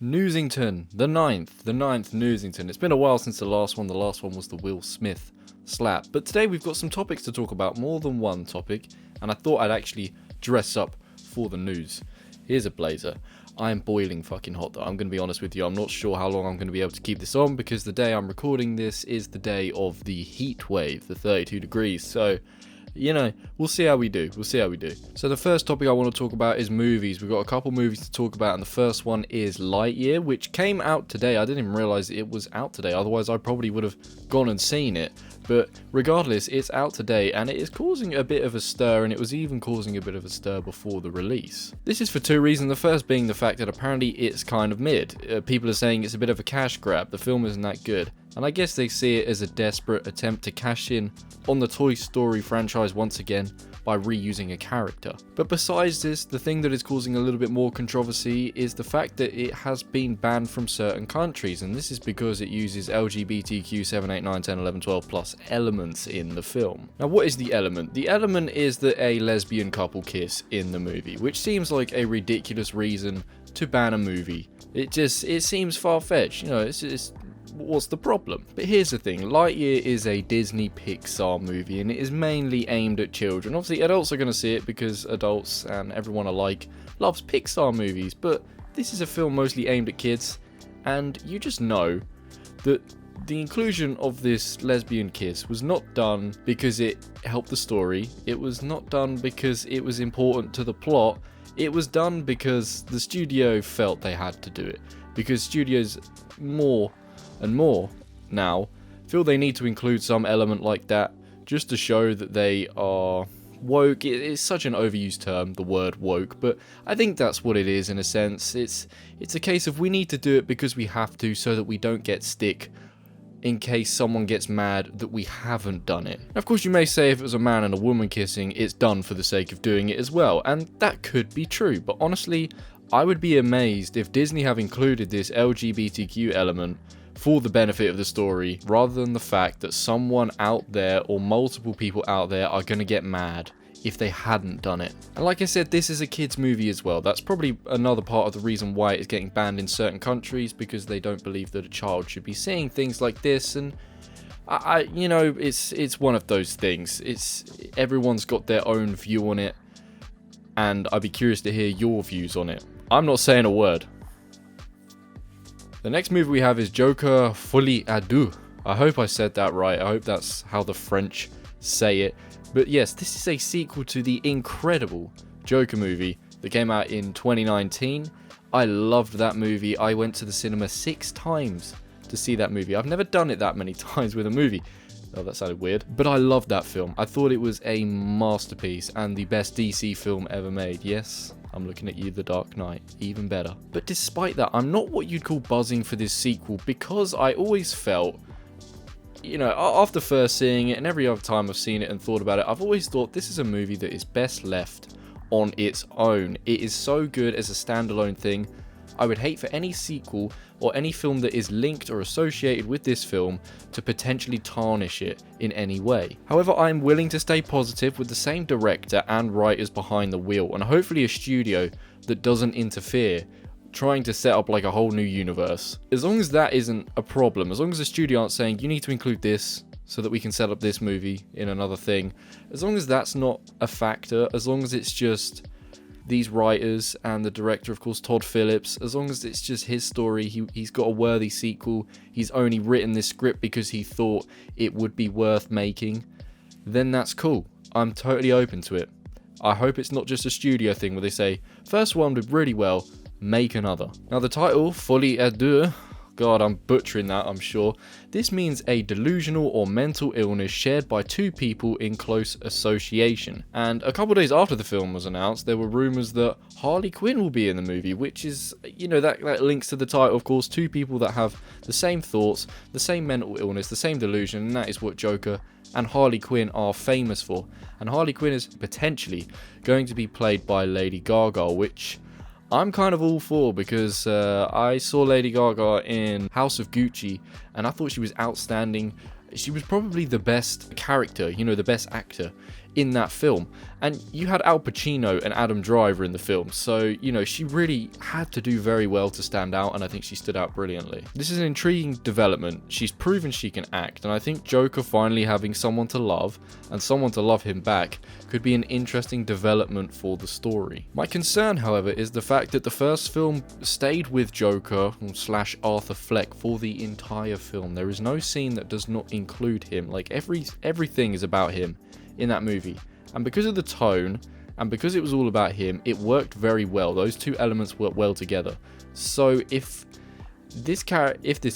Newsington, the ninth Newsington. It's been a while since the last one was the Will Smith slap, but today we've got some topics to talk about, more than one topic, and I thought I'd actually dress up for the news. Here's a blazer. I am boiling fucking hot though, I'm going to be honest with you. I'm not sure how long I'm going to be able to keep this on, because the day I'm recording this is the day of the heat wave, the 32 degrees, so we'll see how we do. So the first topic I want to talk about is movies. We've got a couple movies to talk about, and the first one is Lightyear, which came out today. I didn't even realise it was out today, otherwise I probably would have gone and seen it. But regardless, it's out today, and it is causing a bit of a stir, and it was even causing a bit of a stir before the release. This is for two reasons. The first being the fact that apparently it's kind of mid. People are saying it's a bit of a cash grab. The film isn't that good. And I guess they see it as a desperate attempt to cash in on the Toy Story franchise once again by reusing a character. But besides this, the thing that is causing a little bit more controversy is the fact that it has been banned from certain countries, and this is because it uses LGBTQ 7, 8, 9, 10, 11, 12 plus elements in the film. Now, what is the element? The element is that a lesbian couple kiss in the movie, which seems like a ridiculous reason to ban a movie. It seems far-fetched, it's what's the problem? But here's the thing, Lightyear is a Disney Pixar movie, and it is mainly aimed at children. Obviously adults are going to see it because adults and everyone alike loves Pixar movies, but this is a film mostly aimed at kids, and you just know that the inclusion of this lesbian kiss was not done because it helped the story, it was not done because it was important to the plot, it was done because the studio felt they had to do it, because studios more and more now feel they need to include some element like that just to show that they are woke. It's such an overused term, the word woke, but I think that's what it is in a sense. It's a case of we need to do it because we have to, so that we don't get stick in case someone gets mad that we haven't done it. Of course, you may say if it was a man and a woman kissing, it's done for the sake of doing it as well, and that could be true, but honestly, I would be amazed if Disney have included this LGBTQ element for the benefit of the story, rather than the fact that someone out there or multiple people out there are going to get mad if they hadn't done it. And like I said, this is a kids movie as well. That's probably another part of the reason why it's getting banned in certain countries, because they don't believe that a child should be seeing things like this. And it's one of those things. Everyone's got their own view on it, and I'd be curious to hear your views on it. I'm not saying a word. The next movie we have is Joker Folie à Deux. I hope I said that right. I hope that's how the French say it. But yes, this is a sequel to the incredible Joker movie that came out in 2019. I loved that movie. I went to the cinema 6 times to see that movie. I've never done it that many times with a movie. Oh, that sounded weird. But I loved that film. I thought it was a masterpiece and the best DC film ever made. Yes, I'm looking at you, The Dark Knight. Even better. But despite that, I'm not what you'd call buzzing for this sequel, because I always felt, after first seeing it and every other time I've seen it and thought about it, I've always thought this is a movie that is best left on its own. It is so good as a standalone thing. I would hate for any sequel or any film that is linked or associated with this film to potentially tarnish it in any way. However, I am willing to stay positive with the same director and writers behind the wheel, and hopefully a studio that doesn't interfere, trying to set up like a whole new universe. As long as that isn't a problem, as long as the studio aren't saying you need to include this so that we can set up this movie in another thing, as long as that's not a factor, as long as it's just these writers and the director, of course, Todd Phillips, as long as it's just his story, he's got a worthy sequel, he's only written this script because he thought it would be worth making, then that's cool. I'm totally open to it. I hope it's not just a studio thing where they say, first one did really well, make another. Now the title, Folie à Deux, God, I'm butchering that, I'm sure. This means a delusional or mental illness shared by two people in close association. And a couple days after the film was announced, there were rumours that Harley Quinn will be in the movie, which is, that links to the title, of course, two people that have the same thoughts, the same mental illness, the same delusion, and that is what Joker and Harley Quinn are famous for. And Harley Quinn is potentially going to be played by Lady Gaga, which I'm kind of all for, because I saw Lady Gaga in House of Gucci and I thought she was outstanding. She was probably the best character, the best actor in that film. And you had Al Pacino and Adam Driver in the film, so, you know, she really had to do very well to stand out, and I think she stood out brilliantly. This is an intriguing development. She's proven she can act, and I think Joker finally having someone to love, and someone to love him back, could be an interesting development for the story. My concern, however, is the fact that the first film stayed with Joker / Arthur Fleck for the entire film. There is no scene that does not include him. Like, everything is about him in that movie. And because of the tone, and because it was all about him, it worked very well. Those two elements work well together. So if this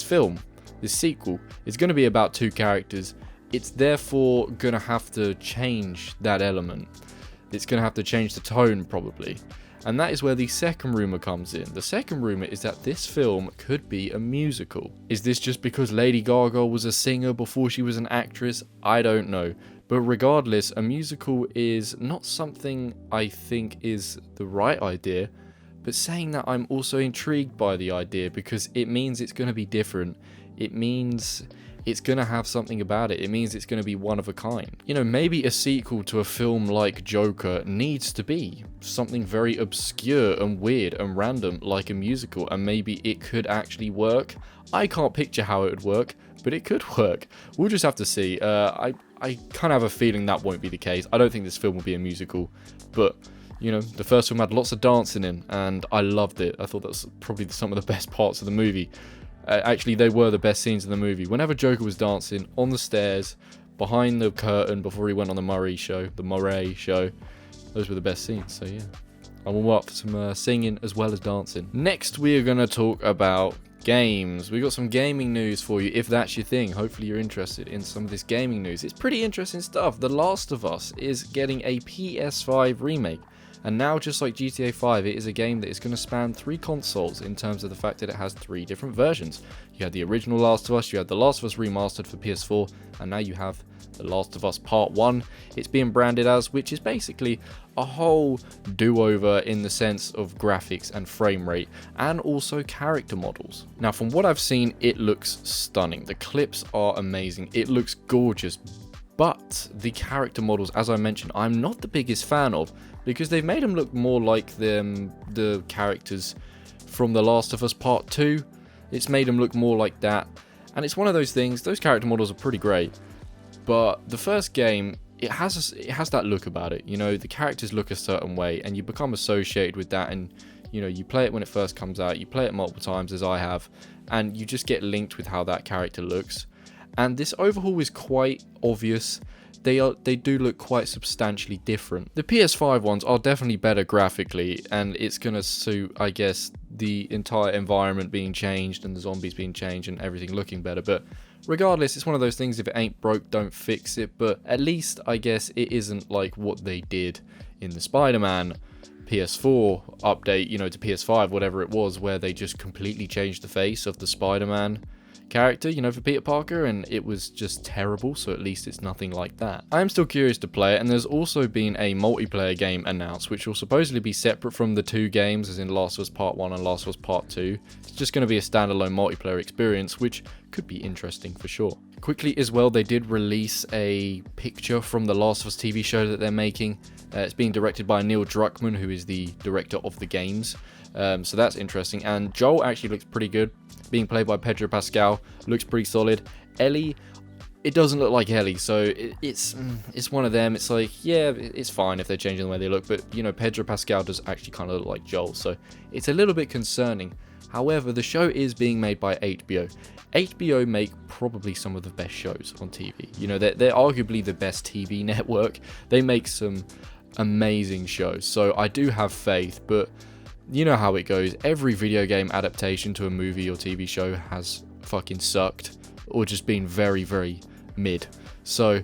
film, this sequel, is going to be about two characters, it's therefore going to have to change that element. It's going to have to change the tone, probably. And that is where the second rumour comes in. The second rumour is that this film could be a musical. Is this just because Lady Gaga was a singer before she was an actress? I don't know. But regardless, a musical is not something I think is the right idea. But saying that, I'm also intrigued by the idea because it means it's going to be different. It means it's going to have something about it. It means it's going to be one of a kind. You know, maybe a sequel to a film like Joker needs to be something very obscure and weird and random like a musical, and maybe it could actually work. I can't picture how it would work, but it could work. We'll just have to see. I kind of have a feeling that won't be the case. I don't think this film will be a musical, but you know, the first film had lots of dancing in, and I loved it. I thought that was probably some of the best parts of the movie. Actually, they were the best scenes in the movie. Whenever Joker was dancing on the stairs, behind the curtain before he went on the Murray show, those were the best scenes. So yeah, I'm all up for some singing as well as dancing. Next, we are going to talk about games. We got some gaming news for you, if that's your thing. Hopefully you're interested in some of this gaming news. It's pretty interesting stuff. The Last of Us is getting a PS5 remake. And now, just like GTA 5, it is a game that is going to span 3 consoles in terms of the fact that it has 3 different versions. You had the original Last of Us, you had The Last of Us Remastered for PS4, and now you have The Last of Us Part 1. It's being branded as, which is basically a whole do-over in the sense of graphics and frame rate, and also character models. Now, from what I've seen, it looks stunning. The clips are amazing. It looks gorgeous. But the character models, as I mentioned, I'm not the biggest fan of, because they've made them look more like the characters from The Last of Us Part 2. It's made them look more like that. And it's one of those things, those character models are pretty great. But the first game, it has that look about it. You know, the characters look a certain way, and you become associated with that. And, you know, you play it when it first comes out, you play it multiple times, as I have, and you just get linked with how that character looks. And this overhaul is quite obvious. They do look quite substantially different. The PS5 ones are definitely better graphically, and it's going to suit, I guess, the entire environment being changed and the zombies being changed and everything looking better. But regardless, it's one of those things, if it ain't broke, don't fix it. But at least, I guess, it isn't like what they did in the Spider-Man PS4 update, you know, to PS5, whatever it was, where they just completely changed the face of the Spider-Man character, you know, for Peter Parker, and it was just terrible. So at least it's nothing like that. I am still curious to play it, and there's also been a multiplayer game announced, which will supposedly be separate from the 2 games, as in Last of Us Part 1 and Last of Us Part 2. It's just going to be a standalone multiplayer experience, which could be interesting for sure. Quickly as well, they did release a picture from the Last of Us TV show that they're making. It's being directed by Neil Druckmann, who is the director of the games. So that's interesting, and Joel actually looks pretty good, being played by Pedro Pascal. Looks pretty solid. Ellie, it doesn't look like Ellie, so it's one of them. It's like, yeah, it's fine if they're changing the way they look, but you know, Pedro Pascal does actually kind of look like Joel, so it's a little bit concerning. However, the show is being made by HBO. HBO make probably some of the best shows on TV. You know, they're arguably the best TV network. They make some amazing shows, so I do have faith, but you know how it goes. Every video game adaptation to a movie or TV show has fucking sucked, or just been very, very mid. So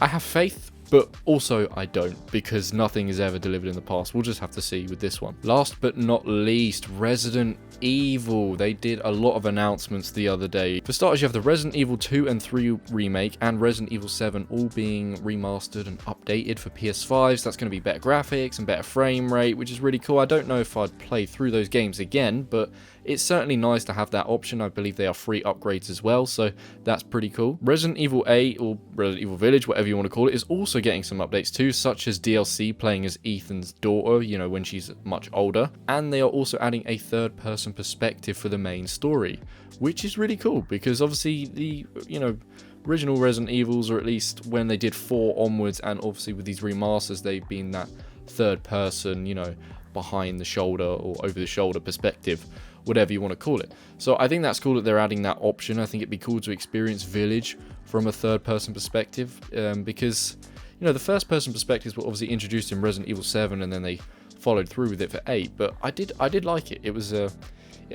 I have faith, but also I don't, because nothing is ever delivered in the past. We'll just have to see with this one. Last but not least, Resident Evil. They did a lot of announcements the other day. For starters, you have the Resident Evil 2 and 3 remake and Resident Evil 7 all being remastered and updated for PS5. So that's going to be better graphics and better frame rate, which is really cool. I don't know if I'd play through those games again, but it's certainly nice to have that option. I believe they are free upgrades as well, so that's pretty cool. Resident Evil 8, or Resident Evil Village, whatever you want to call it, is also getting some updates too, such as DLC playing as Ethan's daughter, you know, when she's much older. And they are also adding a third-person perspective for the main story, which is really cool, because obviously the, you know, original Resident Evils, or at least when they did 4 onwards, and obviously with these remasters, they've been that third-person, you know, behind the shoulder or over the shoulder perspective, whatever you want to call it. So I think that's cool that they're adding that option. I think it'd be cool to experience Village from a third-person perspective, because, you know, the first-person perspectives were obviously introduced in Resident Evil 7, and then they followed through with it for 8. But I did like it. It was it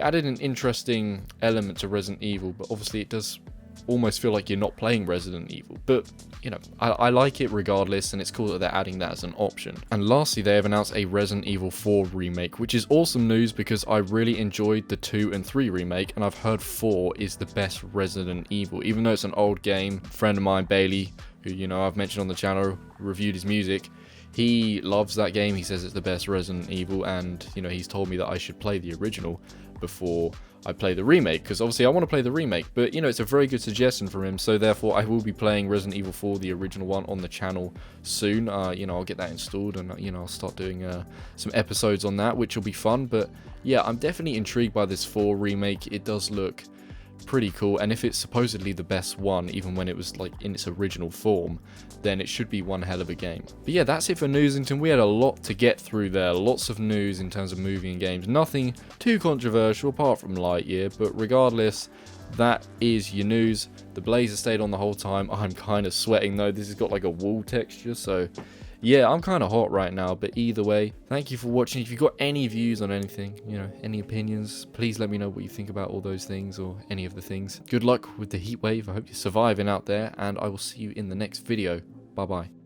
added an interesting element to Resident Evil, but obviously it does almost feel like you're not playing Resident Evil. But, you know, I like it regardless, and it's cool that they're adding that as an option. And lastly, they have announced a Resident Evil 4 remake, which is awesome news because I really enjoyed the 2 and 3 remake, and I've heard 4 is the best Resident Evil. Even though it's an old game, a friend of mine, Bailey, who, you know, I've mentioned on the channel, reviewed his music, he loves that game. He says it's the best Resident Evil, and, you know, he's told me that I should play the original before I play the remake, because obviously I want to play the remake, but, you know, it's a very good suggestion from him, so therefore I will be playing Resident Evil 4, the original one, on the channel soon. You know, I'll get that installed, and, you know, I'll start doing some episodes on that, which will be fun. But yeah, I'm definitely intrigued by this 4 remake. It does look pretty cool, and if it's supposedly the best one, even when it was like in its original form, then it should be one hell of a game. But yeah, that's it for Newsington. We had a lot to get through there, lots of news in terms of movie and games, nothing too controversial apart from Lightyear, but regardless, that is your news. The blazer stayed on the whole time. I'm kind of sweating though. This has got like a wool texture, so yeah, I'm kind of hot right now. But either way, thank you for watching. If you've got any views on anything, you know, any opinions, please let me know what you think about all those things, or any of the things. Good luck with the heat wave. I hope you're surviving out there, and I will see you in the next video. Bye bye.